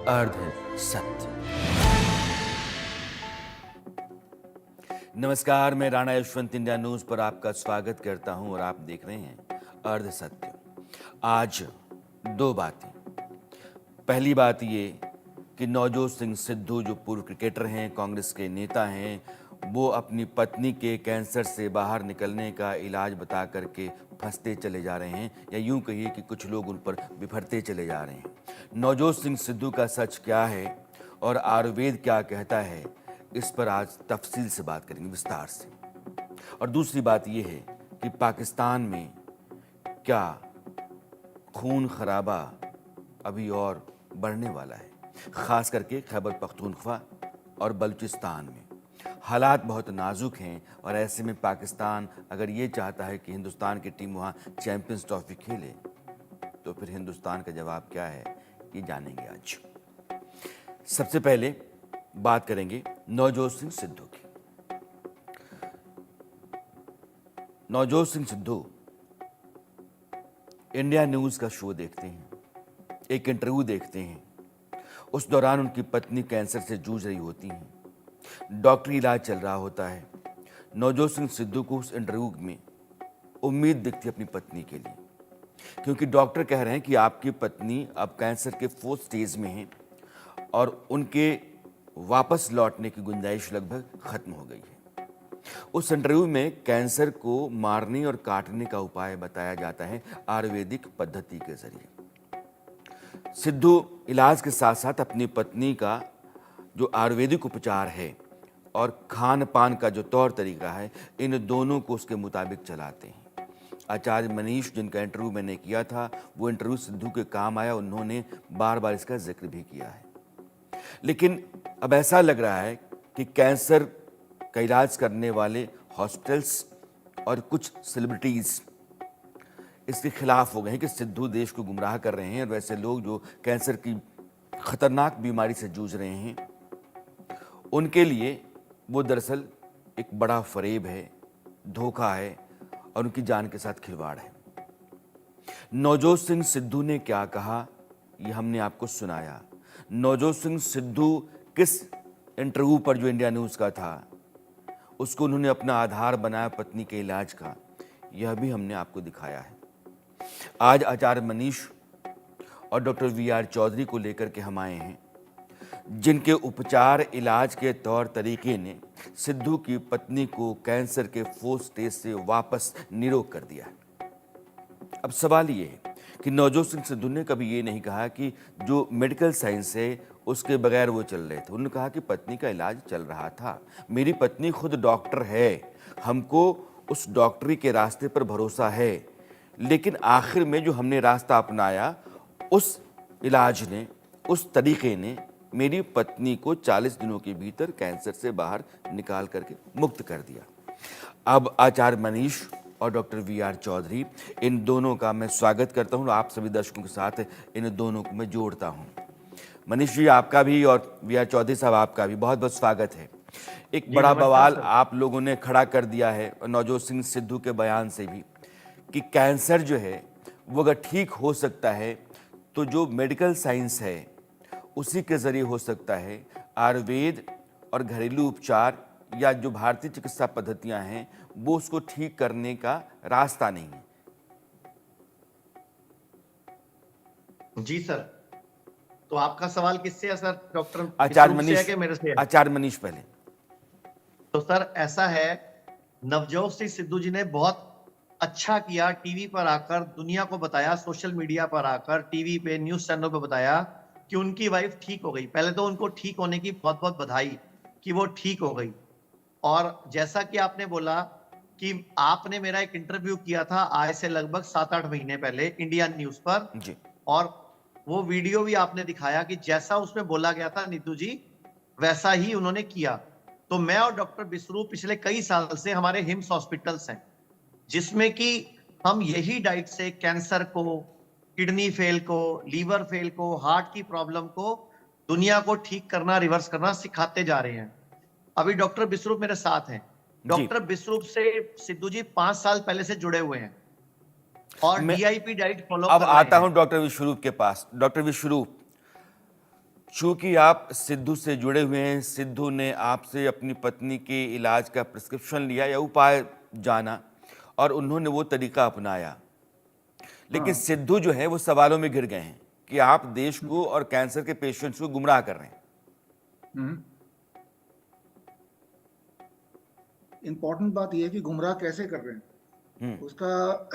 अर्ध सत्य। नमस्कार, मैं राणा यशवंत इंडिया न्यूज पर आपका स्वागत करता हूं और आप देख रहे हैं अर्ध सत्य। आज दो बातें। पहली बात ये कि नवजोत सिंह सिद्धू जो पूर्व क्रिकेटर हैं, कांग्रेस के नेता हैं, वो अपनी पत्नी के कैंसर से बाहर निकलने का इलाज बता करके फंसते चले जा रहे हैं, या यूं कहिए कि कुछ लोग उन पर बिफरते चले जा रहे हैं। नवजोत सिंह सिद्धू का सच क्या है और आयुर्वेद क्या कहता है, इस पर आज तफसील से बात करेंगे, विस्तार से। और दूसरी बात यह है कि पाकिस्तान में क्या खून खराबा अभी और बढ़ने वाला है, खास करके खैबर पख्तूनख्वा और बलूचिस्तान में हालात बहुत नाजुक हैं। और ऐसे में पाकिस्तान अगर ये चाहता है कि हिंदुस्तान की टीम वहाँ चैंपियंस ट्रॉफी खेले, तो फिर हिंदुस्तान का जवाब क्या है, ये जानेंगे आज। सबसे पहले बात करेंगे नवजोत सिंह सिद्धू की। नवजोत सिंह सिद्धू इंडिया न्यूज का शो देखते हैं, एक इंटरव्यू देखते हैं। उस दौरान उनकी पत्नी कैंसर से जूझ रही होती हैं, डॉक्टरी इलाज चल रहा होता है। नवजोत सिंह सिद्धू को उस इंटरव्यू में उम्मीद दिखती अपनी पत्नी के लिए, क्योंकि डॉक्टर कह रहे हैं कि आपकी पत्नी अब कैंसर के 4th स्टेज में हैं और उनके वापस लौटने की गुंजाइश लगभग खत्म हो गई है। उस इंटरव्यू में कैंसर को मारने और काटने का उपाय बताया जाता है आयुर्वेदिक पद्धति के जरिए। सिद्धू इलाज के साथ साथ अपनी पत्नी का जो आयुर्वेदिक उपचार है और खान पान का जो तौर तरीका है, इन दोनों को उसके मुताबिक चलाते हैं। आचार्य मनीष, जिनका इंटरव्यू मैंने किया था, वो इंटरव्यू सिद्धू के काम आया, उन्होंने बार बार इसका जिक्र भी किया है। लेकिन अब ऐसा लग रहा है कि कैंसर का इलाज करने वाले हॉस्पिटल्स और कुछ सेलिब्रिटीज इसके खिलाफ हो गए हैं कि सिद्धू देश को गुमराह कर रहे हैं, और वैसे लोग जो कैंसर की खतरनाक बीमारी से जूझ रहे हैं, उनके लिए वो दरअसल एक बड़ा फरेब है, धोखा है और उनकी जान के साथ खिलवाड़ है। नवजोत सिंह सिद्धू ने क्या कहा, ये हमने आपको सुनाया। नवजोत सिंह सिद्धू किस इंटरव्यू पर, जो इंडिया न्यूज का था, उसको उन्होंने अपना आधार बनाया पत्नी के इलाज का, यह भी हमने आपको दिखाया है। आज आचार्य मनीष और डॉक्टर वी.आर. चौधरी को लेकर के हम आए हैं, जिनके उपचार इलाज के तौर तरीके ने सिद्धू की पत्नी को कैंसर के 4th स्टेज से वापस निरोग कर दिया है। अब सवाल ये है कि नवजोत सिंह सिद्धू ने कभी ये नहीं कहा कि जो मेडिकल साइंस है उसके बगैर वो चल रहे थे। उन्होंने कहा कि पत्नी का इलाज चल रहा था, मेरी पत्नी खुद डॉक्टर है, हमको उस डॉक्टरी के रास्ते पर भरोसा है। लेकिन आखिर में जो हमने रास्ता अपनाया, उस इलाज ने, उस तरीके ने मेरी पत्नी को 40 दिनों के भीतर कैंसर से बाहर निकाल करके मुक्त कर दिया। अब आचार्य मनीष और डॉक्टर वी.आर. चौधरी, इन दोनों का मैं स्वागत करता हूं। आप सभी दर्शकों के साथ इन दोनों को मैं जोड़ता हूं। मनीष जी आपका भी और वी.आर. चौधरी साहब आपका भी बहुत बहुत स्वागत है। एक बड़ा बवाल आप लोगों ने खड़ा कर दिया है नवजोत सिंह सिद्धू के बयान से भी, कि कैंसर जो है वो अगर ठीक हो सकता है तो जो मेडिकल साइंस है उसी के जरिए हो सकता है। आयुर्वेद और घरेलू उपचार या जो भारतीय चिकित्सा पद्धतियां हैं वो उसको ठीक करने का रास्ता नहीं है। जी सर, तो आपका सवाल किससे है सर? डॉक्टर आचार्य विष्णु से है मनीष, कि मेरे से है? आचार्य मनीष पहले। तो सर ऐसा है, नवजोत सिंह सिद्धू जी ने बहुत अच्छा किया, टीवी पर आकर दुनिया को बताया, सोशल मीडिया पर आकर, टीवी पे, न्यूज चैनल पे बताया कि उनकी वाइफ ठीक हो गई। पहले तो उनको ठीक होने की बहुत बहुत बधाई कि वो ठीक हो गई। और जैसा कि आपने बोला कि आपने मेरा एक इंटरव्यू किया था आज से लगभग 7-8 महीने पहले इंडिया न्यूज पर, जी। और वो वीडियो भी आपने दिखाया कि जैसा उसमें बोला गया था नीतू जी, वैसा ही उन्होंने किया। तो मैं और डॉक्टर बिसरू पिछले कई साल से हमारे हिम्स हॉस्पिटल्स हैं, जिसमें कि हम यही डाइट से कैंसर को, किडनी फेल को, लीवर फेल को, हार्ट की प्रॉब्लम को दुनिया को ठीक करना, रिवर्स करना सिखाते जा रहे हैं। अभी डॉक्टर बिस्रूप मेरे साथ हैं। जी। डॉक्टर बिस्रूप से सिद्धू जी 5 साल पहले से जुड़े हुए हैं और मैं डीआईपी डाइट फॉलो अब कर रहे आता हैं। हूं डॉक्टर विश्वरूप के पास। डॉक्टर विश्वरूप, चूंकि आप सिद्धू से जुड़े हुए हैं, सिद्धू ने आपसे अपनी पत्नी के इलाज का प्रिस्क्रिप्शन लिया या उपाय जाना और उन्होंने वो तरीका अपनाया, लेकिन हाँ। सिद्धू जो है वो सवालों में घिर गए हैं कि आप देश को और कैंसर के पेशेंट्स को गुमराह कर रहे हैं। इंपॉर्टेंट बात यह है कि गुमराह कैसे कर रहे हैं, उसका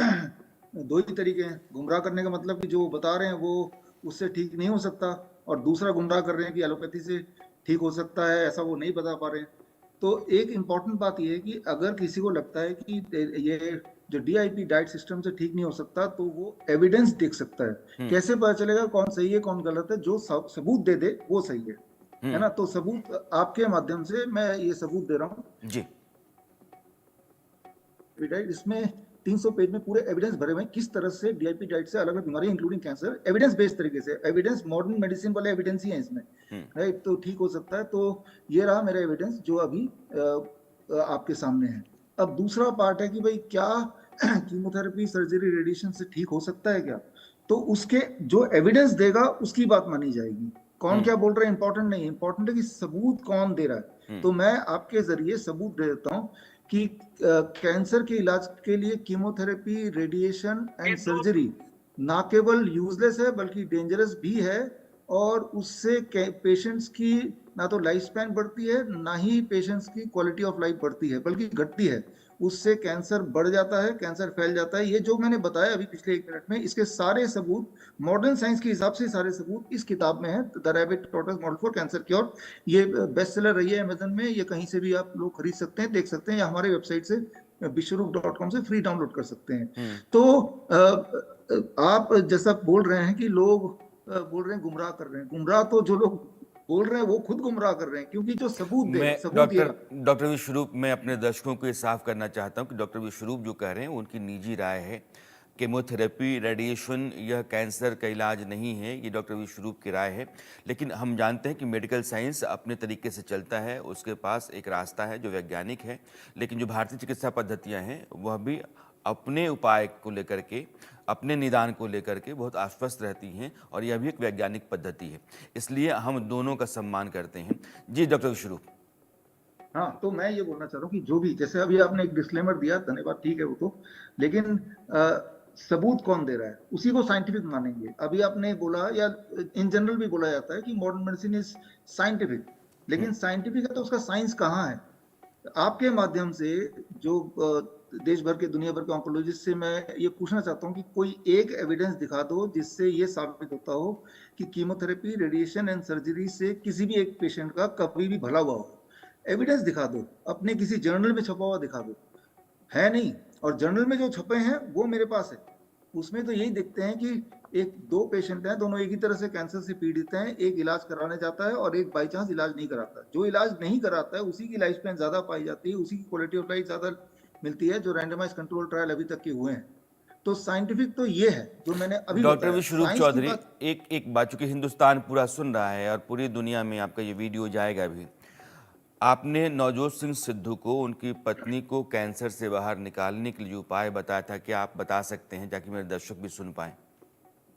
दो ही तरीके हैं। गुमराह करने का मतलब कि जो बता रहे हैं वो उससे ठीक नहीं हो सकता, और दूसरा गुमराह कर रहे हैं कि एलोपैथी से ठीक हो सकता है, ऐसा वो नहीं बता पा रहे हैं। तो एक इम्पॉर्टेंट बात यह है कि अगर किसी को लगता है कि ये जो डीआईपी डाइट सिस्टम से ठीक नहीं हो सकता, तो वो एविडेंस देख सकता है। कैसे पता चलेगा कौन सही है कौन गलत है? जो सबूत दे दे वो सही है ना। तो सबूत आपके माध्यम से मैं ये सबूत दे रहा हूँ जी। डाइट, इसमें 300 पेज में पूरे एविडेंस भरे हुए हैं किस तरह से डीआईपी डाइट से अलग अलग बीमारी इंक्लूडिंग कैंसर एविडेंस बेस्ड तरीके से, एविडेंस मॉडर्न मेडिसिन वाले एविडेंस ही है इसमें, राइट। तो ठीक हो सकता है। तो ये रहा मेरा एविडेंस जो अभी आपके सामने है। अब दूसरा पार्ट है कि भाई क्या कीमोथेरेपी सर्जरी रेडिएशन से ठीक हो सकता है क्या? तो उसके जो एविडेंस देगा उसकी बात मानी जाएगी। कौन क्या बोल रहा है इंपॉर्टेंट नहीं, इंपॉर्टेंट है कि सबूत कौन दे रहा है। तो मैं आपके जरिए सबूत दे देता हूँ कि कैंसर के इलाज के लिए कीमोथेरेपी, रेडिएशन एंड सर्जरी ना केवल यूजलेस है बल्कि डेंजरस भी है, और उससे पेशेंट्स की ना तो लाइफ स्पैन बढ़ती है ना ही पेशेंट्स की क्वालिटी ऑफ लाइफ बढ़ती है, बल्कि घटती है। उससे कैंसर बढ़ जाता है, कैंसर फैल जाता है। ये जो मैंने बताया अभी पिछले 1 मिनट में, इसके सारे सबूत मॉडर्न साइंस के हिसाब से सारे सबूत इस किताब में है, the rabbit tortoise model for cancer cure. ये बेस्ट सेलर रही है अमेजन में, ये कहीं से भी आप लोग खरीद सकते हैं, देख सकते हैं, या हमारे वेबसाइट से विश्वरूप.com से फ्री डाउनलोड कर सकते हैं। तो आप जैसा बोल रहे हैं कि लोग बोल रहे हैं गुमराह कर रहे हैं, गुमराह तो जो लोग बोल रहे हैं वो खुद गुमराह कर रहे हैं, क्योंकि जो सबूत दे, मैं सबूत ये डॉक्टर विश्वरूप, मैं अपने दर्शकों को ये साफ करना चाहता हूँ कि डॉक्टर विश्वरूप जो कह रहे हैं उनकी निजी राय है। केमोथेरेपी, रेडिएशन यह कैंसर का इलाज नहीं है, ये डॉक्टर विश्वरूप की राय है। लेकिन हम जानते हैं कि मेडिकल साइंस अपने तरीके से चलता है, उसके पास एक रास्ता है जो वैज्ञानिक है। लेकिन जो भारतीय चिकित्सा पद्धतियाँ हैं वह भी अपने उपाय को लेकर के, अपने निदान को लेकर के बहुत आश्वस्त रहती हैं, और यह भी एक वैज्ञानिक पद्धति है। इसलिए हम दोनों का सम्मान करते हैं। जी डॉक्टर विश्वरूप। हाँ, तो मैं ये बोलना चाह रहा हूँ कि जो भी, जैसे अभी आपने एक डिस्क्लेमर दिया, धन्यवाद, ठीक है वो तो, लेकिन सबूत कौन दे रहा है उसी को साइंटिफिक मानेंगे। अभी आपने बोला, या इन जनरल भी बोला जाता है कि मॉडर्न मेडिसिन इज साइंटिफिक, लेकिन साइंटिफिक है तो उसका साइंस कहाँ है? आपके माध्यम से जो देश भर के, दुनिया भर के ऑन्कोलॉजिस्ट से मैं ये पूछना चाहता हूँ कि कोई एक एविडेंस दिखा दो जिससे ये साबित होता हो कि कीमोथेरेपी, रेडिएशन एंड सर्जरी से किसी भी एक पेशेंट का कभी भी भला हुआ हो। एविडेंस दिखा दो, अपने किसी जर्नल में छपा हुआ दिखा दो। है नहीं, और जर्नल में जो छपे हैं वो मेरे पास है, उसमें तो यही देखते हैं कि एक दो पेशेंट हैं, दोनों एक ही तरह से कैंसर से पीड़ित हैं, एक इलाज कराने जाता है और एक बाई चांस इलाज नहीं कराता। जो इलाज नहीं कराता है उसी की लाइफ स्पैन ज्यादा पाई जाती है, उसी की क्वालिटी ऑफ लाइफ ज्यादा मिलती है, जो रैंडमाइज कंट्रोल ट्रायल अभी तक के हुए हैं। तो साइंटिफिक तो ये है जो मैंने अभी डॉक्टर बताया। विश्वरूप साइंस की चौधरी, बात, एक बात, चूंकि हिंदुस्तान पूरा सुन रहा है और पूरी दुनिया में आपका ये वीडियो जाएगा भी, आपने नवजोत सिंह सिद्धू को, उनकी पत्नी को कैंसर से बाहर निकालने के लिए जो उपाय बताया था, क्या आप बता सकते हैं ताकि मेरे दर्शक भी सुन पाएं?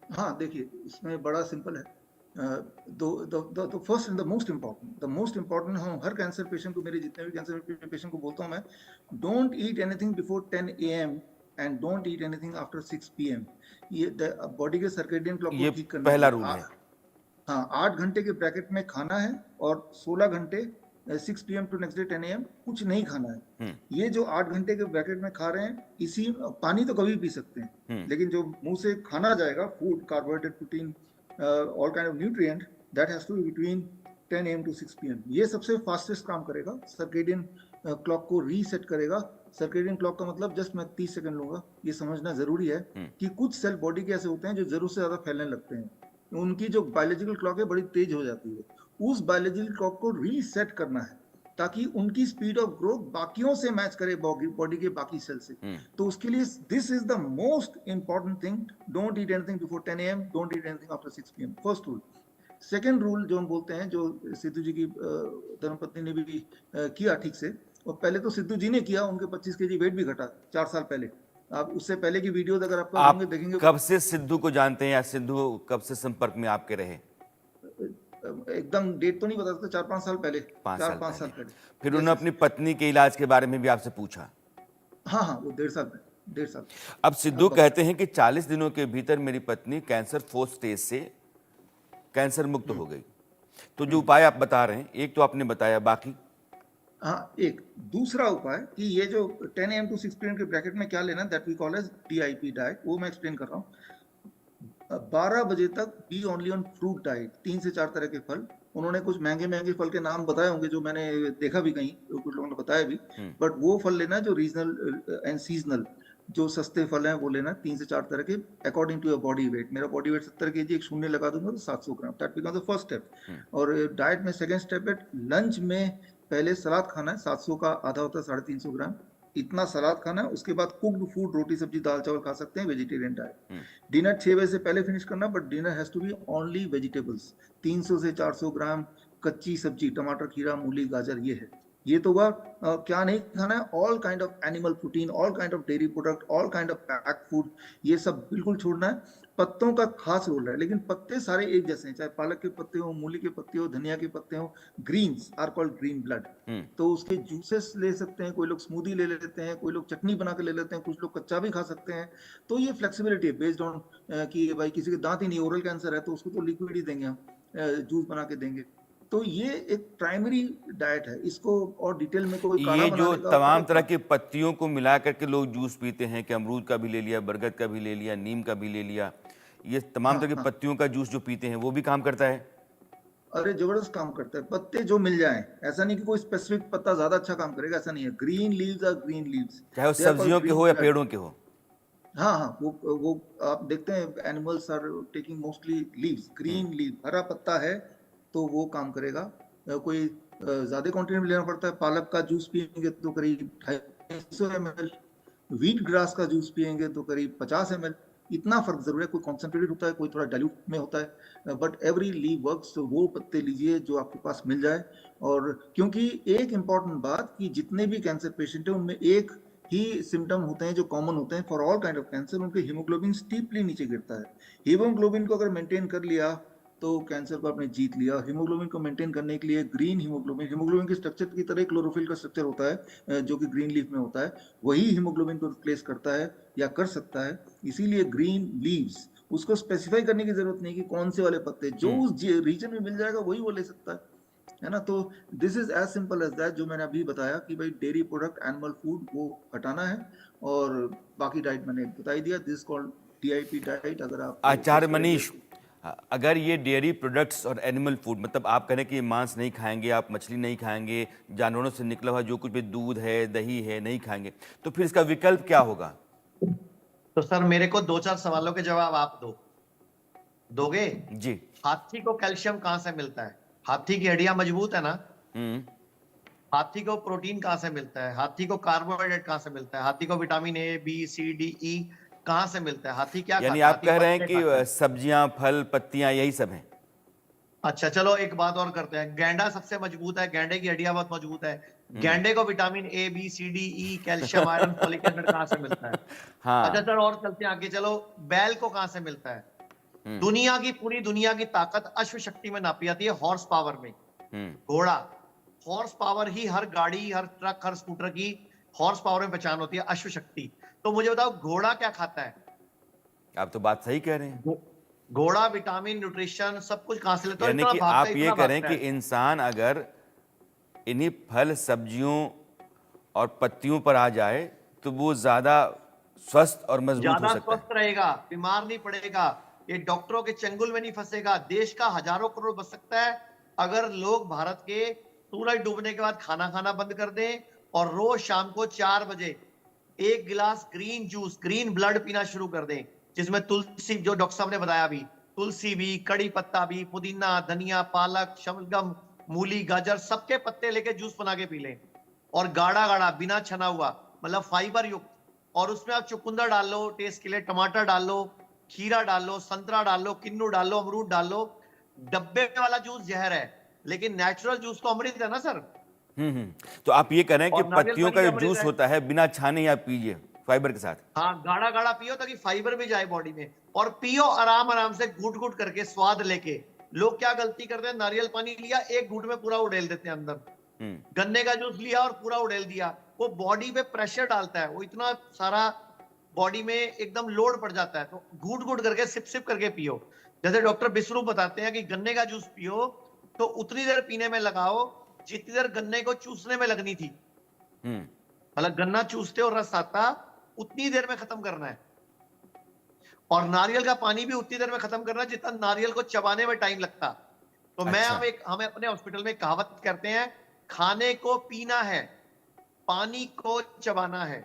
हाँ देखिए, इसमें बड़ा सिंपल है। First and the most important, हम हर कैंसर पेशेंट को, मेरे जितने भी कैंसर पेशेंट को बोलता हूँ मैं, don't eat anything before 10 AM and don't eat anything after 6 PM। ये बॉडी के सर्केडियन क्लॉक ये को ठीक करना पहला है। रूल है। हाँ, 8 घंटे के ब्रैकेट में खाना है, और 16 घंटे 6 PM to next day 10 AM कुछ नहीं खाना है। ये जो 8 घंटे के ब्रैकेट में खा रहे हैं, इसी पानी तो कभी पी सकते हैं, लेकिन जो मुंह से खाना जाएगा, food, carbohydrate, protein, all kind of nutrient, that has to be between 10 AM to 6 PM। ये सबसे फास्टेस्ट काम करेगा, सर्केडियन क्लॉक को रीसेट करेगा। सर्केडियन क्लॉक का मतलब, जस्ट मैं 30 सेकंड लूंगा, ये समझना जरूरी है कि कुछ सेल बॉडी के ऐसे होते हैं जो जरूरत से ज्यादा फैलने लगते हैं, उनकी जो बायोलॉजिकल क्लॉक है बड़ी तेज हो जाती है। उस बायोलॉजिकल क्लॉक को रीसेट करना है ताकि उनकी स्पीड ऑफ ग्रोथ बाकियों से मैच करे, बॉडी के बाकी सेल से। तो उसके लिए this is the most important thing, don't eat anything before 10 AM, don't eat anything after 6 PM, first rule. Second rule जो हम बोलते हैं, जो सिद्धू जी की धर्मपत्नी ने भी किया ठीक से, और पहले तो सिद्धू जी ने किया, उनके 25 kg वेट भी घटा 4 साल पहले। आप उससे पहले की वीडियो अगर आप देखेंगे, कब से सिद्धू को जानते हैं, या सिद्धू कब से संपर्क में आपके रहे? एकदम डेट तो नहीं बता सकता, 4-5 साल पहले, 5 साल 4-5 साल पहले। पहले। फिर यस उन्होंने यस। अपनी पत्नी के इलाज के बारे में भी आपसे पूछा। हाँ हाँ, वो 1.5 साल पहले, 1.5 साल अब सिद्धू अब कहते हैं कि 40 दिनों के भीतर मेरी पत्नी कैंसर 4th स्टेज से कैंसर मुक्त हो गई। तो जो उपाय आप बता रहे हैं, एक तो आपने बताया, बाकी? हाँ, एक दूसरा उपाय कि ये जो 10 AM to 6 PM के ब्रैकेट में क्या लेना, that we call as DIP diet, वो मैं एक्सप्लेन कर रहा हूँ। 12 बजे तक be only on fruit diet, 3 से 4 तरह के फल। उन्होंने कुछ महंगे महंगे फल के नाम बताए होंगे जो मैंने देखा भी कहीं, कुछ लोगों ने बताया भी, बट वो फल लेना जो रीजनल एंड सीजनल, जो सस्ते फल हैं वो लेना, 3 से 4 तरह के, according to your body weight. मेरा बॉडी वेट 70 kg, एक शून्य लगा दूंगा तो 700 gram, that becomes the first step. और डाइट में सेकंड स्टेप है, लंच में पहले सलाद खाना है, 700 का आधा होता है 350 ग्राम, इतना सलाद खाना है। उसके बाद कुक्ड फूड, रोटी सब्जी दाल चावल खा सकते हैं, वेजिटेरियन डाइट। डिनर 6 बजे से पहले फिनिश करना, but dinner has to be only vegetables, 300 से 400 ग्राम कच्ची सब्जी, टमाटर खीरा मूली गाजर, ये है। ये तो हुआ। क्या नहीं खाना है, all kind of animal protein, all kind of dairy product, all kind of pack food, ये सब बिल्कुल छोड़ना है। पत्तों का खास रोल है, लेकिन पत्ते सारे एक जैसे हैं, चाहे पालक के पत्ते हो, मूली के पत्ते हो, धनिया के पत्ते हो, greens are called green blood. तो उसके जूसेस ले सकते हैं, कोई लोग स्मूदी ले लेते हैं, कोई लोग चटनी बना के ले लेते हैं, कुछ लोग कच्चा भी खा सकते हैं। तो ये फ्लेक्सिबिलिटी है बेस्ड ऑन कि भाई किसी के दांत ही नहीं, ओरल कैंसर है, तो उसको तो लिक्विड ही देंगे हम, जूस बना के देंगे। तो ये एक प्राइमरी डाइट है, इसको और डिटेल में कोई काढ़ा ये जो बनाने का तमाम तरह मतलब की पत्तियों को मिला करके लोग जूस पीते हैं, कि अमरूद का भी ले लिया, बरगद का भी ले लिया, नीम का भी ले लिया, ये तमाम हाँ तरह की हाँ, पत्तियों का जूस जो पीते हैं वो भी काम करता है? अरे जबरदस्त काम करता है। पत्ते जो मिल जाएं, ऐसा नहीं कि कोई स्पेसिफिक पत्ता ज्यादा अच्छा काम करेगा, ऐसा नहीं है। Green leaves are green leaves, चाहे वो दे आर कॉल्ड सब्जियों के ग्रीन हो या ब्लड। पेड़ों के हो। हाँ हाँ, वो आप देखते हैं, animals are taking mostly leaves, green leaf, हरा पत्ता है तो वो काम करेगा। कोई ज्यादा क्वांटिटी में लेना पड़ता है, पालक का जूस पियेंगे तो करीब 250 ml, व्हीट ग्रास का जूस पियेंगे तो करीब 50 ml। इतना फर्क जरूर है, कोई कॉन्सेंट्रेटेड होता है, कोई थोड़ा डाइल्यूट में होता है, बट एवरी लीव वर्क्स। तो वो पत्ते लीजिए जो आपके पास मिल जाए। और क्योंकि एक इम्पॉर्टेंट बात कि जितने भी कैंसर पेशेंट हैं उनमें एक ही सिम्टम होते हैं जो कॉमन होते हैं for all kind of cancer, उनके हीमोग्लोबिन स्टीपली नीचे गिरता है। हीमोग्लोबिन को अगर मेंटेन कर लिया तो कैंसर को आपने जीत लिया। हीमोग्लोबिन को मेंटेन करने के लिए ग्रीन हीमोग्लोबिन के स्ट्रक्चर की तरह क्लोरोफिल का स्ट्रक्चर होता है जो कि ग्रीन लीफ में होता है, वही हीमोग्लोबिन को रिप्लेस करता है या कर सकता है। इसीलिए ग्रीन लीव्स, उसको स्पेसिफाई करने की जरूरत नहीं कि कौन से वाले पत्ते, जो उस रीजन में मिल जाएगा वही वो ले सकता है ना। तो this is as simple as that, जो मैंने अभी बताया कि भाई डेयरी प्रोडक्ट, एनिमल फूड वो हटाना है, और बाकी डाइट मैंने बताई दिया, दिस कॉल्ड DIP डाइट। अगर आप आचार्य सर्च करेंगे मनीष, अगर ये डेयरी प्रोडक्ट्स और एनिमल फूड, मतलब आप कह रहे हैं कि मांस नहीं खाएंगे, आप मछली नहीं खाएंगे, जानवरों से निकला हुआ जो कुछ भी दूध है दही है नहीं खाएंगे, तो फिर इसका विकल्प क्या होगा? तो सर मेरे को 2-4 सवालों के जवाब आप दोगे? जी। हाथी को कैल्शियम कहाँ से मिलता है? हाथी की हड्डियां मजबूत है ना। हाथी को प्रोटीन कहाँ से मिलता है? हाथी को कार्बोहाइड्रेट कहाँ से मिलता है? हाथी को vitamin A B C D E कहाँ से मिलता है? हाथी क्या यानी खाता है? आप हाथी कह रहे हैं पत्ते खाता कि है। सब्जियां, फल, पत्तियां यही सब हैं? अच्छा चलो एक बात और करते हैं, गैंडा सबसे मजबूत है, गैंडे की हड्डियां बहुत मजबूत है। गैंडे को vitamin A B C D E calcium iron folic acid कहाँ से मिलता है? अच्छा हाँ। सर और चलते हैं आगे, चलो बैल को कहाँ से मिलता है? दुनिया की, पूरी दुनिया की ताकत अश्व शक्ति में नापी जाती है, हॉर्स पावर में। घोड़ा, हॉर्स पावर ही हर गाड़ी, हर ट्रक, हर स्कूटर की हॉर्स पावर में पहचान होती है, अश्व शक्ति। तो मुझे बताओ घोड़ा क्या खाता है? आप तो बात सही कह रहे हैं। घोड़ा विटामिन, न्यूट्रिशन सब कुछ कहां से लेता है? यानी इतना कि भागता है, आप ये इतना कह रहे हैं भागता कि है। इंसान अगर इन्हीं फल, सब्जियों और पत्तियों पर आ जाए तो वो ज्यादा स्वस्थ और मजबूत हो ज्यादा सकता है। स्वस्थ रहेगा, बीमार नहीं पड़ेगा, ये डॉक्टरों के चंगुल में नहीं फंसेगा, देश का हजारों करोड़ बच सकता है अगर लोग भारत के सूरज डूबने के बाद खाना खाना बंद कर दें और रोज शाम को 4 बजे 1 गिलास ग्रीन जूस, ग्रीन ब्लड पीना शुरू कर दें, जिसमें तुलसी, जो डॉक्टर साहब ने बताया अभी, तुलसी भी, कड़ी पत्ता भी, पुदीना, धनिया, पालक, शलगम, मूली, गाजर, सबके पत्ते लेके जूस बना के पी लें, और गाढ़ा गाढ़ा बिना छना हुआ, मतलब फाइबर युक्त। और उसमें आप चुकंदर डाल लो टेस्ट के लिए, टमाटर डाल लो, खीरा डाल लो, संतरा डाल लो, किन्नू डाल लो, अमरूद डाल लो। डब्बे वाला जूस जहर है, लेकिन नेचुरल जूस तो अमृत है ना सर। तो आप ये कह रहे हैं कि और नारियल पत्तियों पानी का भी जो अमृत जूस है। होता है बिना छाने ही आप पीजिए फाइबर के साथ। हाँ गाढ़ा गाढ़ा पियो ताकि फाइबर भी जाए बॉडी में, और पियो आराम आराम से घूट घूट करके स्वाद लेके, लोग क्या गलती करते हैं, नारियल पानी लिया, एक घूंट में पूरा उड़ेल देते हैं अंदर। गन्ने का जूस लिया और पूरा उड़ेल दिया। वो बॉडी पे प्रेशर डालता है, वो इतना सारा बॉडी में एकदम लोड पड़ जाता है। तो घूट घूट करके, सिप सिप करके पियो। जैसे डॉक्टर विश्वरूप बताते हैं कि गन्ने का जूस पियो तो उतनी देर पीने में लगाओ जितनी देर गन्ने को चूसने में लगनी थी। मतलब गन्ना चूसते और रस आता उतनी देर में खत्म करना है। और नारियल का पानी भी उतनी देर में खत्म करना है जितना नारियल को चबाने में टाइम लगता। तो हमें अपने हॉस्पिटल में कहावत करते हैं, खाने को पीना है, पानी को चबाना है।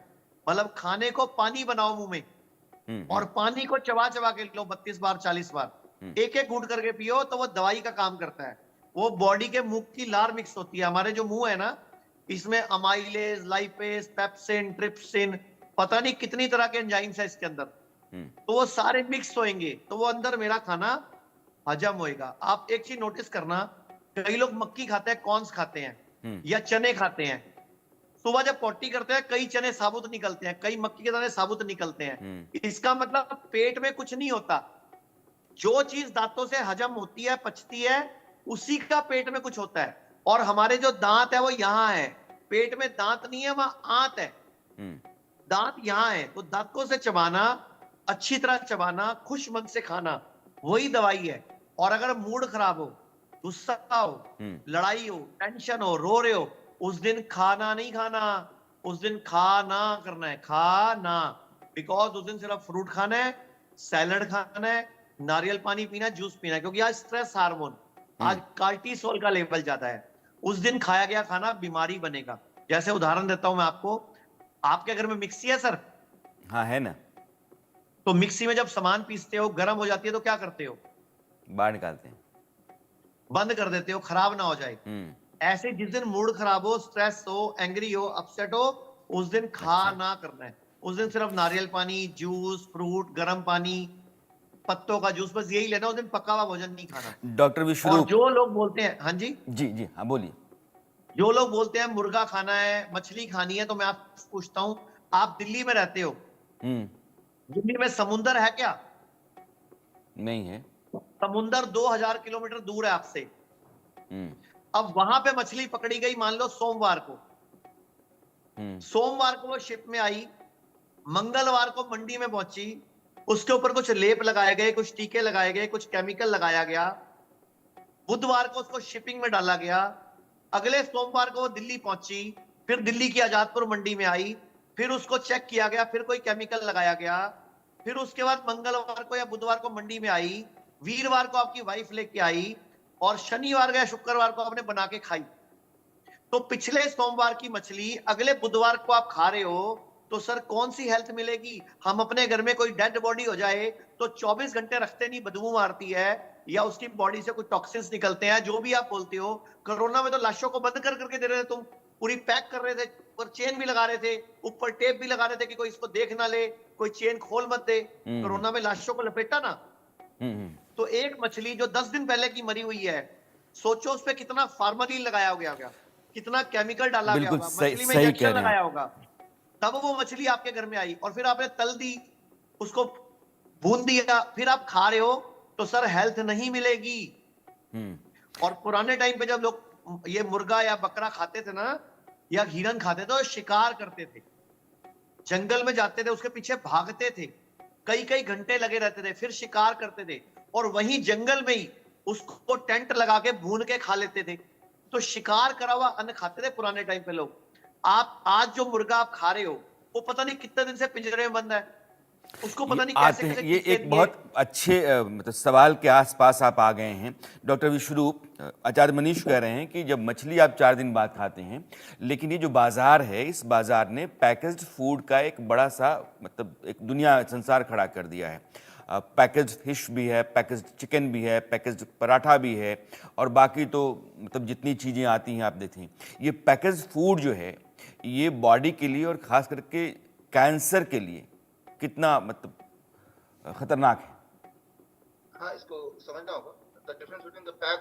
मतलब खाने को पानी बनाओ मुंह में और पानी को चबा चबा के लो 32 बार 40 बार, एक एक घूंट करके पियो तो वो दवाई का काम करता है। वो बॉडी के मुंह की लार मिक्स होती है। हमारे जो मुंह है ना, इसमें अमाइलेज, लाइपेज, पेप्सिन, ट्रिप्सिन, पता नहीं कितनी तरह के एंजाइम्स है इसके अंदर। तो वो सारे मिक्स होंगे तो वो अंदर मेरा खाना हजम होएगा। आप एक चीज नोटिस करना, कई लोग मक्की खाते हैं, कॉर्न्स खाते हैं या चने खाते हैं। सुबह जब पोटी करते हैं कई चने साबुत निकलते हैं, कई मक्की के दाने साबुत निकलते हैं। इसका मतलब पेट में कुछ नहीं होता। जो चीज दांतों से हजम होती है, पचती है, उसी का पेट में कुछ होता है। और हमारे जो दांत है वो यहाँ है, पेट में दांत नहीं है, वहां आंत है। दांत यहाँ है। तो दांतों से चबाना, अच्छी तरह चबाना, खुश मन से खाना, वही दवाई है। और अगर मूड खराब हो, गुस्सा हो, लड़ाई हो, टेंशन हो, रो रहे हो, उस दिन खाना नहीं खाना, उस दिन खाना करना है, खाना। बिकॉज उस दिन सिर्फ फ्रूट खाना है, सैलड खाना है, नारियल पानी पीना, जूस पीना है। क्योंकि आज स्ट्रेस हार्मोन, आज कार्टिसोल का लेवल ज्यादा है। उस दिन खाया गया खाना बीमारी बनेगा। जैसे उदाहरण देता हूं मैं आपको, आपके घर में मिक्सी है सर? हाँ है ना। तो मिक्सी में जब सामान पीसते हो, गर्म हो जाती है तो क्या करते हो? बाहर निकालते हैं, बंद कर देते हो, खराब ना हो जाए। ऐसे जिस दिन मूड खराब हो, स्ट्रेस हो, एंग्री हो, अपसेट हो, उस दिन खाना करना है। उस दिन सिर्फ नारियल पानी, जूस, फ्रूट, गर्म पानी, पत्तों का जूस, बस यही लेना। उस दिन पका हुआ भोजन नहीं खाना। डॉक्टर और विश्वरूप। जो लोग बोलते हैं, हाँ जी जी हाँ बोलिए। जो लोग बोलते हैं मुर्गा खाना है, मछली खानी है, तो मैं आपसे पूछता हूं, आप दिल्ली में रहते हो, दिल्ली में समुंदर है क्या? नहीं है। समुंदर 2000 किलोमीटर दूर है आपसे। अब वहां पे मछली पकड़ी गई, मान लो सोमवार को। सोमवार को वो शिप में आई, मंगलवार को मंडी में पहुंची, उसके ऊपर कुछ लेप लगाए गए, कुछ टीके लगाए गए, कुछ केमिकल लगाया गया। बुधवार को उसको शिपिंग में डाला गया। अगले सोमवार को वो दिल्ली पहुंची, फिर दिल्ली की आजादपुर मंडी में आई, फिर उसको चेक किया गया, फिर कोई केमिकल लगाया गया। फिर उसके बाद मंगलवार को या बुधवार को मंडी में आई, वीरवार को आपकी वाइफ लेके आई, और शनिवार या शुक्रवार को आपने बना के खाई। तो पिछले सोमवार की मछली अगले बुधवार को आप खा रहे हो, तो सर कौन सी हेल्थ मिलेगी? हम अपने घर में कोई डेड बॉडी हो जाए तो 24 घंटे रखते नहीं, बदबू मारती है, या उसकी बॉडी से कुछ टॉक्सिन्स निकलते हैं, जो भी आप बोलते हो। कोरोना में तो लाशों को बंद कर करके दे रहे थे, तुम पूरी पैक कर रहे थे, ऊपर चेन भी लगा रहे थे, ऊपर टेप भी लगा रहे थे कि कोई इसको देख ना ले, कोई चेन खोल मत दे। कोरोना में लाशों को लपेटा ना। तो एक मछली जो 10 दिन पहले की मरी हुई है, सोचो उस पर कितना फार्मालिन लगाया गया, कितना केमिकल डाला गया होगा, मछली में इंजेक्शन लगाया होगा, तब वो मछली आपके घर में आई। और फिर आपने तल दी, उसको भून दिया, फिर आप खा रहे हो, तो सर हेल्थ नहीं मिलेगी। और पुराने टाइम पे जब लोग ये मुर्गा या बकरा खाते थे ना, या हिरन खाते थे, तो शिकार करते थे, जंगल में जाते थे, उसके पीछे भागते थे, कई कई घंटे लगे रहते थे, फिर शिकार करते थे, और वहीं जंगल में ही उसको टेंट लगा के भून के खा लेते थे। तो शिकार करा हुआ अन्न खाते थे पुराने टाइम पे लोग। आप आज जो मुर्गा आप खा रहे हो, वो पता नहीं कितने दिन से पिंजरे में बंद है, उसको पता नहीं कैसे कैसे। ये एक बहुत अच्छे मतलब सवाल के आसपास आप आ गए हैं डॉक्टर विश्वरूप। आचार्य मनीष कह रहे हैं कि जब मछली आप 4 दिन बाद खाते हैं, लेकिन ये जो बाजार है, इस बाजार ने पैकेज्ड फूड का एक बड़ा सा मतलब एक दुनिया संसार खड़ा कर दिया है। पैकेज्ड फिश भी है, पैकेज्ड चिकन भी है, पैकेज्ड पराठा भी है, और बाकी तो मतलब जितनी चीज़ें आती हैं आप देखें। ये पैकेज्ड फूड जो है, ये बॉडी के लिए और ख़ास करके कैंसर के लिए कितना मतलब खतरनाक है? हाँ, इसको समझना होगा। The difference between the pack,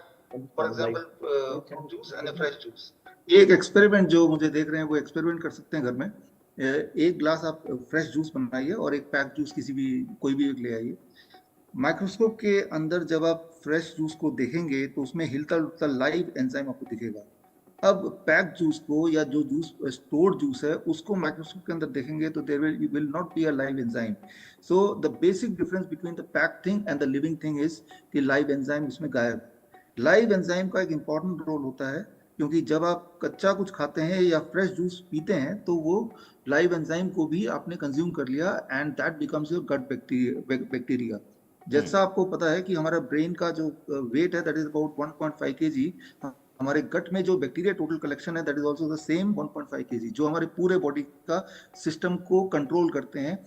for example fruit juice and fresh juice. ये एक एक्सपेरिमेंट जो मुझे देख रहे हैं, वो एक्सपेरिमेंट कर सकते हैं घर में। एक ग्लास आप फ्रेश जूस बनाइए और एक पैक जूस कोई भी एक ले आइए। माइक्रोस्कोप के अंदर जब आप फ्रेश जूस को देखेंगे तो उसमें हिलता डुलता लाइव एंजाइम आपको दिखेगा। अब पैक जूस को या जो जूस स्टोर्ड जूस है उसको माइक्रोस्कोप के अंदर देखेंगे तो there will not be a live enzyme. So the basic difference between the pack thing and the living thing is कि लाइव एंजाइम इसमें गायब है। लाइव एंजाइम का एक इंपॉर्टेंट रोल होता है क्योंकि जब आप कच्चा कुछ खाते हैं या फ्रेश जूस पीते हैं तो वो लाइव एंजाइम को भी आपने कंज्यूम कर लिया and that becomes your gut bacteria. जैसा आपको पता है कि हमारा ब्रेन का जो वेट है दैट इज अबाउट 1.5 kg, हमारे गट में जो बैक्टीरिया टोटल कलेक्शन है that is also the same 1.5 kg, जो हमारे पूरे बॉडी का सिस्टम को कंट्रोल करते हैं।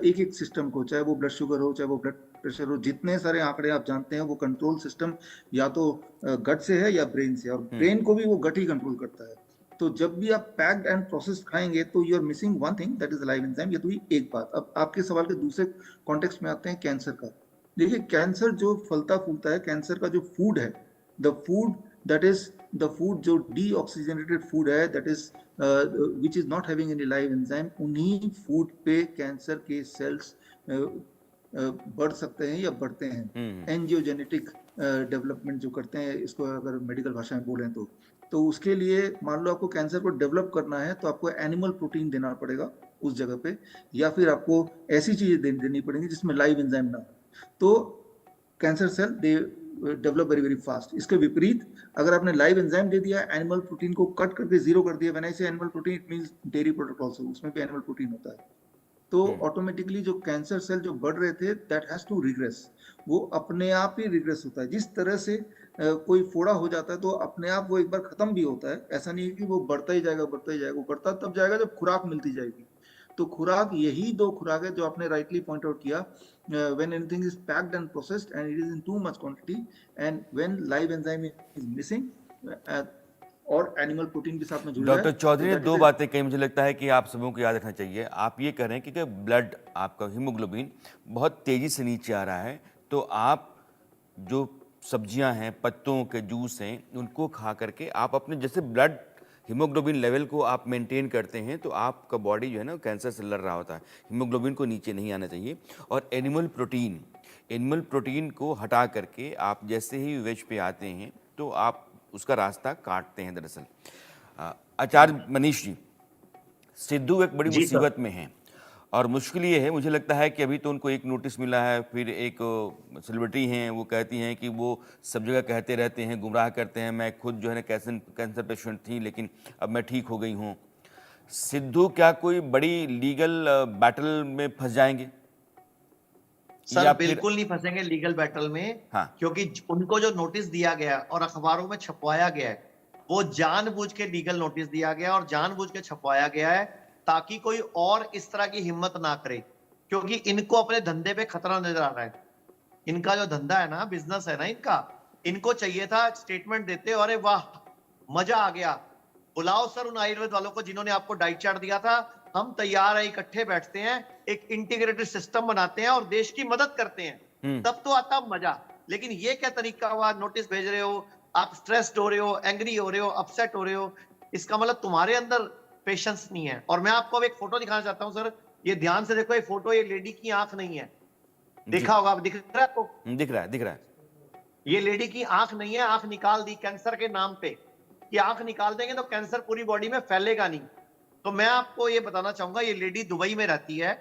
एक एक सिस्टम को, चाहे वो ब्लड शुगर हो, चाहे वो ब्लड प्रेशर हो, जितने सारे आंकड़े आप जानते हैं वो कंट्रोल सिस्टम या तो गट से है या ब्रेन से, और ब्रेन को भी वो गट ही कंट्रोल करता है। तो जब भी आप पैक्ड एंड प्रोसेस खाएंगे तो you are missing one thing that is live enzyme. ये तो हुई एक बात। अब आपके सवाल के दूसरे कॉन्टेक्स्ट में आते हैं कैंसर का। देखिए कैंसर जो फलता फूलता है, कैंसर का जो फूड है, the food that is the food जो डीऑक्सीजनेटेड फूड है that is which is not having any live enzyme, उन्हीं फूड पे कैंसर के सेल्स बढ़ सकते हैं या बढ़ते हैं। एंजियोजेनेटिक डेवलपमेंट जो करते हैं, इसको अगर मेडिकल भाषा में बोलें तो उसके लिए मान लो आपको कैंसर को डेवलप करना है तो आपको एनिमल प्रोटीन देना पड़ेगा उस जगह पे, या फिर आपको ऐसी चीजें देनी पड़ेंगी जिसमें लाइव एंजाइम ना हो। तो cancer cell they develop very very fast. इसके विपरीत अगर आपने लाइव एंजाइम दे दिया, एनिमल प्रोटीन को कट करके जीरो कर दिया, when I say animal protein it means dairy product also, उसमें भी एनिमल प्रोटीन होता है, तो ऑटोमेटिकली जो कैंसर सेल जो बढ़ रहे थे दैट हैज टू रिग्रेस। वो अपने आप ही रिग्रेस होता है। जिस तरह से कोई फोड़ा हो जाता है तो अपने आप वो एक बार खत्म भी होता है। ऐसा नहीं है कि वो बढ़ता ही जाएगा बढ़ता ही जाएगा, वो बढ़ता तब जाएगा जब खुराक मिलती जाएगी। तो खुराक, यही दो खुराक है जो आपने राइटली पॉइंट आउट किया, when anything is packed and processed and it is in too much quantity and when live enzyme is missing और एनिमल प्रोटीन के साथ में जुड़ा है। डॉक्टर चौधरी ने दो बातें कही, मुझे लगता है कि आप सबों को याद रखना चाहिए। आप ये कह रहे हैं कि ब्लड आपका हीमोग्लोबिन बहुत तेजी से नीचे आ रहा है, तो आप जो सब्जियां हैं, पत्तों के जूस हैं, उनको खा करके आप अपने जैसे ब्लड हीमोग्लोबिन लेवल को आप मेंटेन करते हैं तो आपका बॉडी जो है ना कैंसर से लड़ रहा होता है। हीमोग्लोबिन को नीचे नहीं आना चाहिए। और एनिमल प्रोटीन को हटा करके आप जैसे ही वेज पे आते हैं तो आप उसका रास्ता काटते हैं दरअसल। आचार्य मनीष जी, सिद्धू एक बड़ी मुसीबत में हैं और मुश्किल ये है, मुझे लगता है कि अभी तो उनको एक नोटिस मिला है, फिर एक सेलिब्रिटी हैं वो कहती हैं कि वो सब जगह कहते रहते हैं, गुमराह करते हैं, मैं खुद जो है ना कैंसर पेशेंट थी लेकिन अब मैं ठीक हो गई हूँ। सिद्धू क्या कोई बड़ी लीगल बैटल में फंस जाएंगे? सर बिल्कुल नहीं फंसेंगे लीगल बैटल में। हाँ। क्योंकि उनको जो नोटिस दिया गया और अखबारों में छपवाया गया है वो जानबूझ के लीगल नोटिस दिया गया और जानबूझ के छपवाया गया है ताकि कोई और इस तरह की हिम्मत ना करे, क्योंकि इनको अपने धंधे पे खतरा नजर आ रहा है। इनका जो धंधा है ना, बिजनेस है ना इनका, इनको चाहिए था स्टेटमेंट देते, अरे वाह मजा आ गया, बुलाओ सर उन आयुर्वेद वालों को जिन्होंने आपको डाइट चार्ट दिया था, हम तैयार है, इकट्ठे बैठते हैं, एक इंटीग्रेटेड सिस्टम बनाते हैं और देश की मदद करते हैं, तब तो आता मजा। लेकिन ये क्या तरीका हुआ, नोटिस भेज रहे हो, आप स्ट्रेस्ड हो रहे हो, एंग्री हो रहे हो, अपसेट हो रहे हो, इसका मतलब तुम्हारे अंदर पेशेंस नहीं है। और मैं आपको अब एक फोटो दिखाना चाहता हूं सर, ये ध्यान से देखो, ये फोटो, ये लेडी की आंख नहीं है, देखा होगा, दिख रहा है आपको? दिख रहा है। ये लेडी की आंख नहीं है, आंख निकाल दी कैंसर के नाम पे, कि आंख निकाल देंगे तो कैंसर पूरी बॉडी में फैलेगा नहीं। तो मैं आपको ये बताना चाहूंगा, ये लेडी दुबई में रहती है,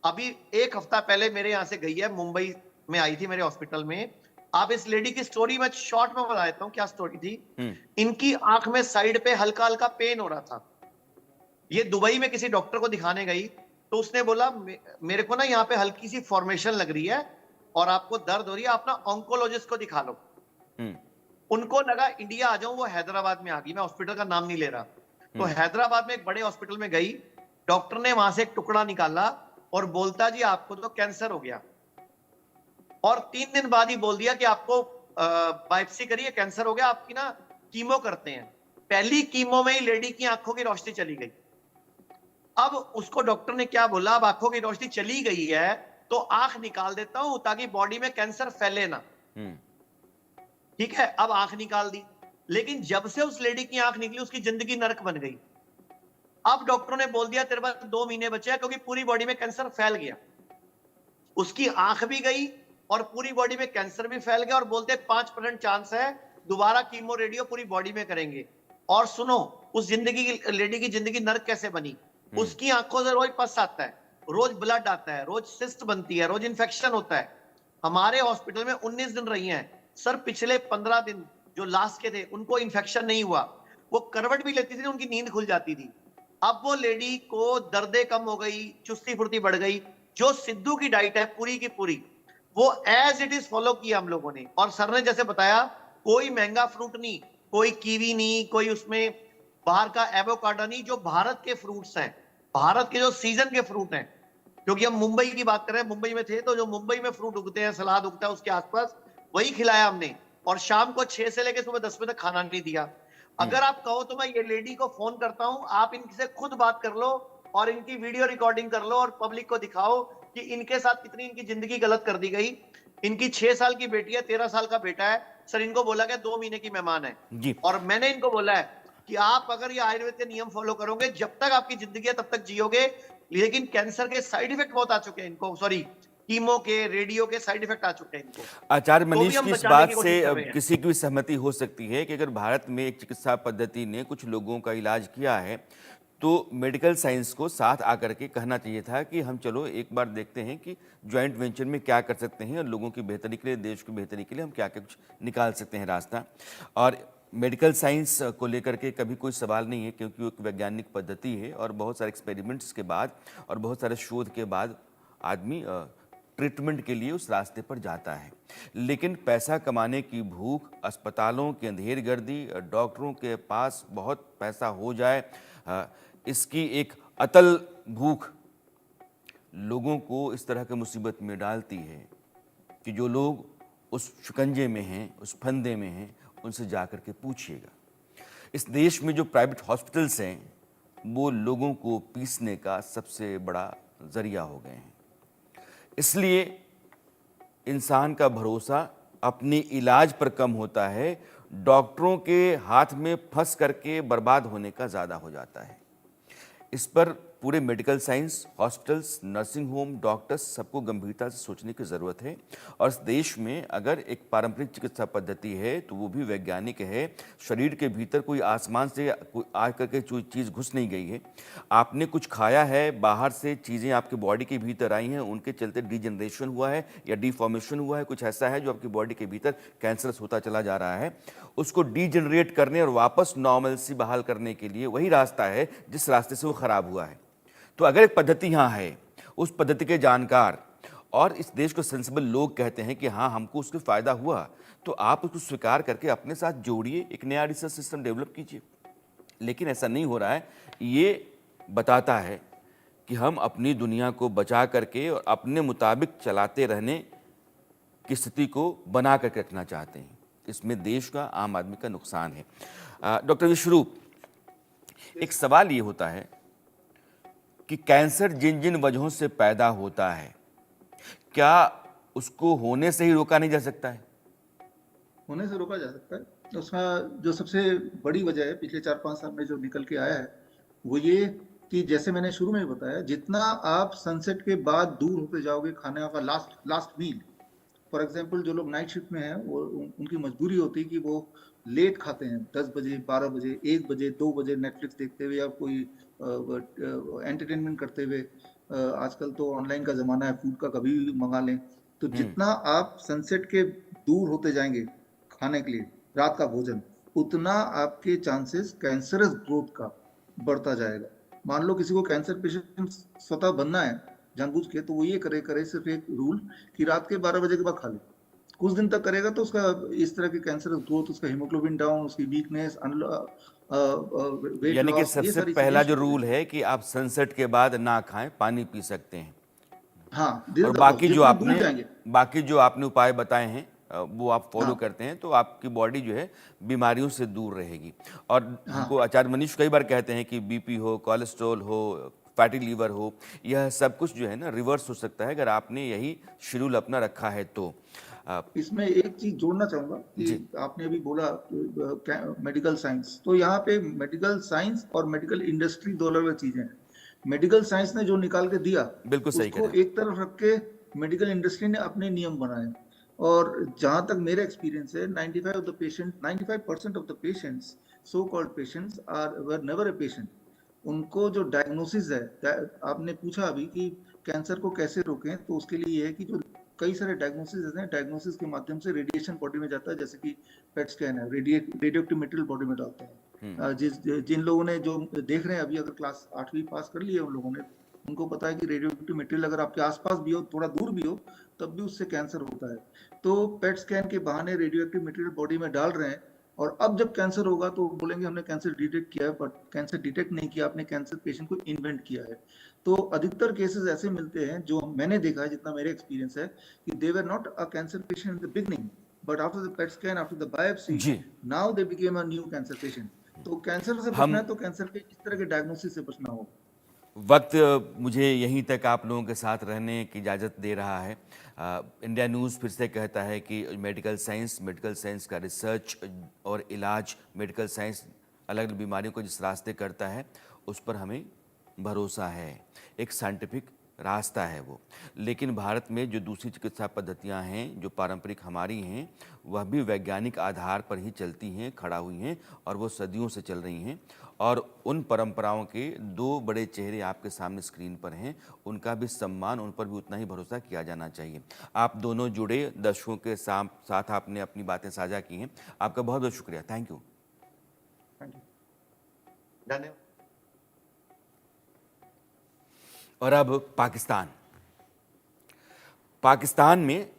अभी एक हफ्ता पहले मेरे यहां से गई है, मुंबई में आई थी मेरे हॉस्पिटल में। आप इस लेडी की स्टोरी मैं शॉर्ट में बता देता हूं क्या स्टोरी थी। इनकी आंख में साइड पे हल्का हल्का पेन हो रहा था। ये दुबई में किसी डॉक्टर को दिखाने गई तो उसने बोला मेरे को ना यहाँ पे हल्की सी फॉर्मेशन लग रही है और आपको दर्द हो रही है, आप ना ऑन्कोलॉजिस्ट को दिखा लो। उनको लगा इंडिया आ जाऊं, वो हैदराबाद में आ गई, मैं हॉस्पिटल का नाम नहीं ले रहा। तो हैदराबाद में एक बड़े हॉस्पिटल में गई, डॉक्टर ने वहां से एक टुकड़ा निकाला और बोलता जी आपको तो कैंसर हो गया, और 3 दिन बाद ही बोल दिया कि आपको बायोप्सी करिए, कैंसर हो गया, आपकी ना कीमो करते हैं। पहली कीमो में ही लेडी की आंखों की रोशनी चली गई। अब उसको डॉक्टर ने क्या बोला, अब आंखों की रोशनी चली गई है तो आंख निकाल देता हूं ताकि बॉडी में कैंसर फैले ना। ठीक है, अब आंख निकाल दी, लेकिन जब से उस लेडी की आंख निकली उसकी जिंदगी नरक बन गई। अब डॉक्टरों ने बोल दिया तेरे पास 2 महीने बचे हैं, क्योंकि पूरी बॉडी में कैंसर फैल गया। उसकी आंख भी गई, और पूरी बॉडी में कैंसर भी फैल गया, और बोलते 5% चांस है दोबारा कीमो रेडियो पूरी बॉडी में करेंगे। और सुनो, उस लेडी की जिंदगी नर्क कैसे बनी। उसकी आंखों से रोज पस आता है, रोज ब्लड आता है, रोज सिस्ट बनती है, रोज इन्फेक्शन होता है। हमारे हॉस्पिटल में 19 दिन रही हैं सर। पिछले 15 दिन जो लास्ट के थे उनको इन्फेक्शन नहीं हुआ, वो करवट भी लेती थी, उनकी नींद खुल जाती थी। अब वो लेडी को दर्दे कम हो गई, चुस्ती फुर्ती बढ़ गई। जो सिद्धू की डाइट है पूरी की पूरी, वो एज इट इज फॉलो किया हम लोगों ने। और सर ने जैसे बताया, कोई महंगा फ्रूट नहीं, कोई कीवी नहीं, कोई उसमें बाहर का एवोकाडो नहीं, जो भारत के फ्रूट्स हैं, भारत के जो सीजन के फ्रूट हैं। क्योंकि हम मुंबई की बात कर रहे हैं, मुंबई में थे तो जो मुंबई में फ्रूट उगते हैं, सलाद उगता है उसके आसपास, वही खिलाया हमने। और शाम को 6 से लेकर सुबह 10 बजे तक खाना नहीं दिया। अगर आप कहो तो मैं ये लेडी को फोन करता हूं, आप इनसे खुद बात कर लो और इनकी वीडियो रिकॉर्डिंग कर लो और पब्लिक को दिखाओ कि इनके साथ कितनी इनकी जिंदगी गलत कर दी गई। इनकी 6 साल की बेटी है, 13 साल का बेटा है सर। इनको बोला गया 2 महीने की मेहमान है जी। और मैंने इनको बोला है कि आप अगर ये आयुर्वेद के नियम फॉलो करोगे, जब तक आपकी जिंदगी है तब तक जियोगे। लेकिन कैंसर के साइड इफेक्ट बहुत आ चुके हैं इनको, सॉरी कीमो के, रेडियो के साइड इफेक्ट आ चुके हैं इनको। आचार्य तो भी मनीष हम की इस बचाने बात की से कोशिश कर रहे हैं। किसी की भी सहमति हो सकती है कि अगर भारत में एक चिकित्सा पद्धति ने कुछ लोगों का इलाज किया है तो मेडिकल साइंस को साथ आकर के कहना चाहिए था कि हम चलो एक बार देखते हैं कि जॉइंट वेंचर में क्या कर सकते हैं और लोगों की बेहतरी के लिए, देश की बेहतरी के लिए हम क्या क्या कुछ निकाल सकते हैं रास्ता। और मेडिकल साइंस को लेकर के कभी कोई सवाल नहीं है, क्योंकि वो एक वैज्ञानिक पद्धति है और बहुत सारे एक्सपेरिमेंट्स के बाद और बहुत सारे शोध के बाद आदमी ट्रीटमेंट के लिए उस रास्ते पर जाता है। लेकिन पैसा कमाने की भूख, अस्पतालों की अंधेर गर्दी, डॉक्टरों के पास बहुत पैसा हो जाए, इसकी एक अतल भूख लोगों को इस तरह की मुसीबत में डालती है कि जो लोग उस शिकंजे में हैं, उस फंदे में हैं, उनसे जाकर के पूछिएगा। इस देश में जो प्राइवेट हॉस्पिटल्स हैं वो लोगों को पीसने का सबसे बड़ा जरिया हो गए हैं। इसलिए इंसान का भरोसा अपने इलाज पर कम होता है, डॉक्टरों के हाथ में फंस करके बर्बाद होने का ज़्यादा हो जाता है। इस पर पूरे medical science, hospitals, nursing home, doctors सबको गंभीरता से सोचने की ज़रूरत है। और इस देश में अगर एक पारंपरिक चिकित्सा पद्धति है तो वो भी वैज्ञानिक है। शरीर के भीतर कोई आसमान से आ करके कोई चीज़ घुस नहीं गई है। आपने कुछ खाया है, बाहर से चीज़ें आपके बॉडी के भीतर आई हैं, उनके चलते डीजनरेशन हुआ है या डिफॉर्मेशन हुआ है, कुछ ऐसा है जो आपकी बॉडी के भीतर कैंसरस होता चला जा रहा है। उसको डीजनरेट करने और वापस नॉर्मलसी बहाल करने के लिए वही रास्ता है जिस रास्ते से वो खराब हुआ है। तो अगर एक पद्धति यहाँ है, उस पद्धति के जानकार और इस देश को सेंसिबल लोग कहते हैं कि हाँ हमको उससे फ़ायदा हुआ, तो आप उसको स्वीकार करके अपने साथ जोड़िए, एक नया रिसर्च सिस्टम डेवलप कीजिए। लेकिन ऐसा नहीं हो रहा है। ये बताता है कि हम अपनी दुनिया को बचा करके और अपने मुताबिक चलाते रहने की स्थिति को बना करके रखना चाहते हैं। इसमें देश का, आम आदमी का नुकसान है। डॉक्टर विश्वरूप, एक सवाल ये होता है कि कैंसर जिन जिन वजहों से पैदा होता है, क्या उसको होने से ही रोका नहीं जा सकता है? होने से रोका जा सकता है। उसका जो सबसे बड़ी वजह है पिछले 4-5 साल में जो निकल के आया है वो ये कि जैसे मैंने शुरू में बताया, जितना आप सनसेट के बाद दूर होते जाओगे खाने का लास्ट मील, फॉर एग्जांपल जो लोग नाइट शिफ्ट में हैं वो उनकी मजबूरी होती है कि वो लेट खाते हैं, 10 बजे, 12 बजे, 1 बजे, 2 बजे नेटफ्लिक्स देखते हुए या कोई एंटरटेनमेंट करते हुए। आजकल तो ऑनलाइन का जमाना है, फूड का कभी भी मंगा लें। तो जितना आप सनसेट के दूर होते जाएंगे खाने के लिए रात का भोजन, उतना आपके चांसेस कैंसरस ग्रोथ का बढ़ता जाएगा। मान लो किसी को कैंसर पेशेंट स्वतः बनना है जानबूझ के, तो वो ये करे सिर्फ एक रूल कि रात के 12 बजे के बाद खा ले। कुछ दिन तक करेगा तो उसका इस तरह की कैंसरस ग्रोथ, उसका हीमोग्लोबिन डाउन, उसकी वीकनेस, यानी कि सबसे पहला जो रूल है कि आप सनसेट के बाद ना खाएं, पानी पी सकते हैं। हाँ, और बाकी जो आपने उपाय बताए हैं वो आप फॉलो करते हैं तो आपकी बॉडी जो है बीमारियों से दूर रहेगी। और हमको आचार्य मनीष कई बार कहते हैं कि बीपी हो, कोलेस्ट्रॉल हो, फैटी लीवर हो, यह सब कुछ जो है ना रिवर्स हो सकता है अगर आपने यही शेड्यूल अपना रखा है तो। इसमें एक चीज जोड़ना चाहूंगा कि आपने अभी बोला मेडिकल साइंस, तो यहाँ पे मेडिकल साइंस और मेडिकल इंडस्ट्री दो अलग चीजें हैं। मेडिकल साइंस ने जो निकाल के दिया बिल्कुल सही उसको एक तरफ रख के मेडिकल इंडस्ट्री ने अपने नियम बनाए। और जहां तक मेरा एक्सपीरियंस है, 95% of the patients, so called patients are were never a patient. उनको जो डायग्नोसिस है, आपने पूछा अभी कि कैंसर को कैसे रोकें, तो उसके लिए ये है कि जो कई सारे डायग्नोसिस हैं, डायग्नोसिस के माध्यम से रेडिएशन बॉडी में जाता है, जैसे कि पेट स्कैन है, रेडियो एक्टिव मटेरियल बॉडी में डालते हैं। जिन लोगों ने जो देख रहे हैं अभी, अगर क्लास 8वीं पास कर ली है उन लोगों ने, उनको पता है कि रेडियो एक्टिव मटेरियल अगर आपके आसपास भी हो, थोड़ा दूर भी हो, तब भी उससे कैंसर होता है। तो पेट स्कैन के बहाने रेडियो एक्टिव मटेरियल बॉडी में डाल रहे हैं, और अब जब कैंसर होगा तो बोलेंगे हमने कैंसर डिटेक्ट किया है, बट कैंसर डिटेक्ट नहीं किया, आपने कैंसर पेशेंट को इन्वेंट किया है। तो अधिकतर केसेस ऐसे मिलते हैं, जो मैंने देखा है, जितना मेरा एक्सपीरियंस है, कि they were not a cancer patient in the beginning, but after the PET scan, after the biopsy, जी now they became a new cancer patient. तो कैंसर से हम बचना है तो कैंसर के इस तरह के डायग्नोसिस से बचना होगा। वक्त मुझे यहीं तक आप लोगों के साथ रहने की इजाज़त दे रहा है। इंडिया न्यूज़ फिर से कहता है कि मेडिकल साइंस का रिसर्च और इलाज, मेडिकल साइंस अलग अलग बीमारियों को जिस रास्ते करता है उस पर हमें भरोसा है, एक साइंटिफिक रास्ता है वो। लेकिन भारत में जो दूसरी चिकित्सा पद्धतियां हैं, जो पारंपरिक हमारी हैं, वह भी वैज्ञानिक आधार पर ही चलती हैं, खड़ा हुई हैं, और वो सदियों से चल रही हैं। और उन परंपराओं के दो बड़े चेहरे आपके सामने स्क्रीन पर हैं, उनका भी सम्मान, उन पर भी उतना ही भरोसा किया जाना चाहिए। आप दोनों जुड़े, दर्शकों के साथ आपने अपनी बातें साझा की हैं, आपका बहुत बहुत शुक्रिया। Thank you. Thank you. धन्यवाद। और अब पाकिस्तान में